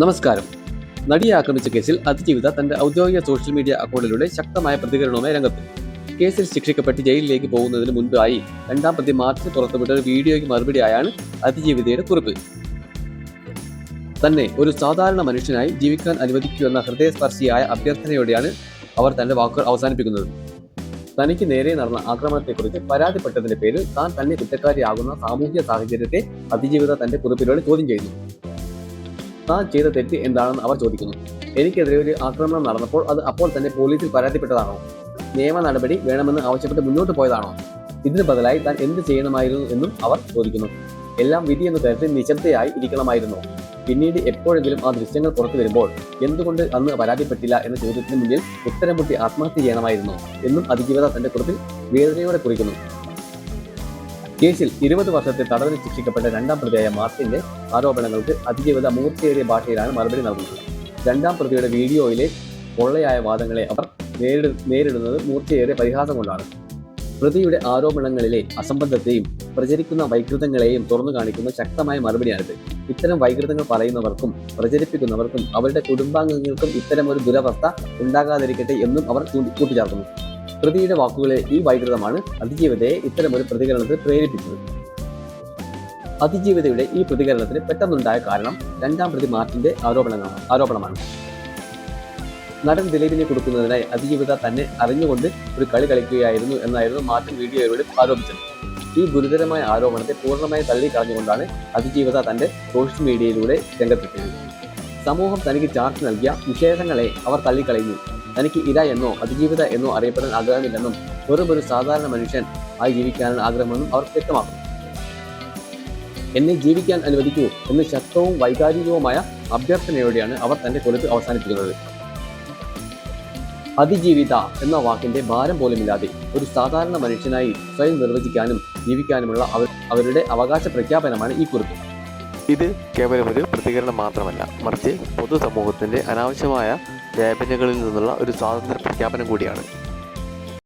നമസ്കാരം. നടിയെ ആക്രമിച്ച കേസിൽ അതിജീവിത തന്റെ ഔദ്യോഗിക സോഷ്യൽ മീഡിയ അക്കൗണ്ടിലൂടെ ശക്തമായ പ്രതികരണവുമായി രംഗത്ത്. കേസിൽ ശിക്ഷിക്കപ്പെട്ട് ജയിലിലേക്ക് പോകുന്നതിന് മുൻപായി രണ്ടാം പ്രതി മാർച്ചിൽ പുറത്തുവിട്ട ഒരു വീഡിയോയ്ക്ക് മറുപടിയായാണ് അതിജീവിതയുടെ കുറിപ്പ്. തന്നെ ഒരു സാധാരണ മനുഷ്യനായി ജീവിക്കാൻ അനുവദിക്കൂ എന്ന ഹൃദയസ്പർശിയായ അഭ്യർത്ഥനയോടെയാണ് അവർ തന്റെ വാക്കുകൾ അവസാനിപ്പിക്കുന്നത്. തനിക്ക് നേരെ നടന്ന ആക്രമണത്തെക്കുറിച്ച് പരാതിപ്പെട്ടതിന്റെ പേരിൽ താൻ തന്നെ കുറ്റക്കാരിയാകുന്ന സാമൂഹ്യ സാഹചര്യത്തെ അതിജീവിത തന്റെ കുറിപ്പിലൂടെ ചോദ്യം ചെയ്യുന്നു. താൻ ചെയ്ത തെറ്റ് എന്താണെന്ന് അവർ ചോദിക്കുന്നു. എനിക്കെതിരെ ഒരു ആക്രമണം നടന്നപ്പോൾ അത് അപ്പോൾ തന്നെ പോലീസിൽ പരാതിപ്പെട്ടതാണോ? നിയമ നടപടി വേണമെന്ന് ആവശ്യപ്പെട്ട് മുന്നോട്ട് പോയതാണോ? ഇതിന് ബദലായി താൻ എന്ത് ചെയ്യണമായിരുന്നു എന്നും അവർ ചോദിക്കുന്നു. എല്ലാം വിധി എന്ന് കരുതി നിശബ്ദയായി ഇരിക്കണമായിരുന്നോ? പിന്നീട് എപ്പോഴെങ്കിലും ആ ദൃശ്യങ്ങൾ പുറത്തു വരുമ്പോൾ എന്തുകൊണ്ട് അന്ന് പരാതിപ്പെട്ടില്ല എന്ന ചോദ്യത്തിന് മുന്നിൽ ഉത്തരം മുട്ടി ആത്മഹത്യ ചെയ്യണമായിരുന്നോ എന്നും അതിജീവിത തന്റെ കുറിപ്പിൽ വേദനയോടെ കുറിക്കുന്നു. കേസിൽ 20 വർഷത്തെ തടവിന് ശിക്ഷിക്കപ്പെട്ട രണ്ടാം പ്രതിയായ മാർട്ടിന്റെ ആരോപണങ്ങൾക്ക് അതിജീവിത മൂർച്ചയേറിയ ഭാഷയിലാണ് മറുപടി നൽകുന്നത്. രണ്ടാം പ്രതിയുടെ വീഡിയോയിലെ പൊള്ളയായ വാദങ്ങളെ അവർ നേരിടുന്നത് മൂർച്ചയേറിയ പരിഹാസം കൊണ്ടാണ്. പ്രതിയുടെ ആരോപണങ്ങളിലെ അസംബന്ധത്തെയും പ്രചരിക്കുന്ന വൈകൃതങ്ങളെയും തുറന്നു കാണിക്കുന്ന ശക്തമായ മറുപടിയാണിത്. ഇത്തരം വൈകൃതങ്ങൾ പറയുന്നവർക്കും പ്രചരിപ്പിക്കുന്നവർക്കും അവരുടെ കുടുംബാംഗങ്ങൾക്കും ഇത്തരം ഒരു ദുരവസ്ഥ ഉണ്ടാകാതിരിക്കട്ടെ എന്നും അവർ കൂട്ടിച്ചേർക്കുന്നു. പ്രതിയുടെ വാക്കുകളെ ഈ വൈകൃതമാണ് അതിജീവിതയെ ഇത്തരമൊരു പ്രതികരണത്തിൽ പ്രേരിപ്പിച്ചത്. അതിജീവിതയുടെ ഈ പ്രതികരണത്തിന് പെട്ടെന്നുണ്ടായ കാരണം രണ്ടാം പ്രതി മാർട്ടിന്റെ ആരോപണമാണ്. നടൻ ദിലീപിനെ കൊടുക്കുന്നതിനായി അതിജീവിത തന്നെ അറിഞ്ഞുകൊണ്ട് ഒരു കളി കളിക്കുകയായിരുന്നു എന്നായിരുന്നു മാർട്ടിൻ വീഡിയോയിലൂടെ ആരോപിച്ചത്. ഈ ഗുരുതരമായ ആരോപണത്തെ പൂർണ്ണമായി തള്ളിക്കളഞ്ഞുകൊണ്ടാണ് അതിജീവിത തന്റെ സോഷ്യൽ മീഡിയയിലൂടെ രംഗത്തെത്തിയത്. സമൂഹം തനിക്ക് ചാർജ് നൽകിയ വിശേഷങ്ങളെ അവർ തള്ളിക്കളയുന്നു. തനിക്ക് ഇര എന്നോ അതിജീവിത എന്നോ അറിയപ്പെടാൻ ആഗ്രഹമില്ലെന്നും വെറും ഒരു സാധാരണ മനുഷ്യൻ ആയി ജീവിക്കാനാണ് ആഗ്രഹമെന്നും അവർ വ്യക്തമാക്കുന്നു. എന്നെ ജീവിക്കാൻ അനുവദിക്കൂ എന്ന് ശക്തവും വൈകാരികവുമായ അഭ്യർത്ഥനയോടെയാണ് അവർ തന്റെ കുറിപ്പ് അവസാനിപ്പിക്കുന്നത്. അതിജീവിത എന്ന വാക്കിന്റെ ഭാരം പോലുമില്ലാതെ ഒരു സാധാരണ മനുഷ്യനായി സ്വയം നിർവചിക്കാനും ജീവിക്കാനുമുള്ള അവരുടെ അവകാശ പ്രഖ്യാപനമാണ് ഈ കുറിപ്പ്. ഇത് കേവലം ഒരു പ്രതികരണം മാത്രമല്ല, മറിച്ച് പൊതുസമൂഹത്തിന്റെ അനാവശ്യമായ വ്യാപനകളിൽ നിന്നുള്ള ഒരു സ്വാതന്ത്ര്യ പ്രഖ്യാപനം കൂടിയാണ്.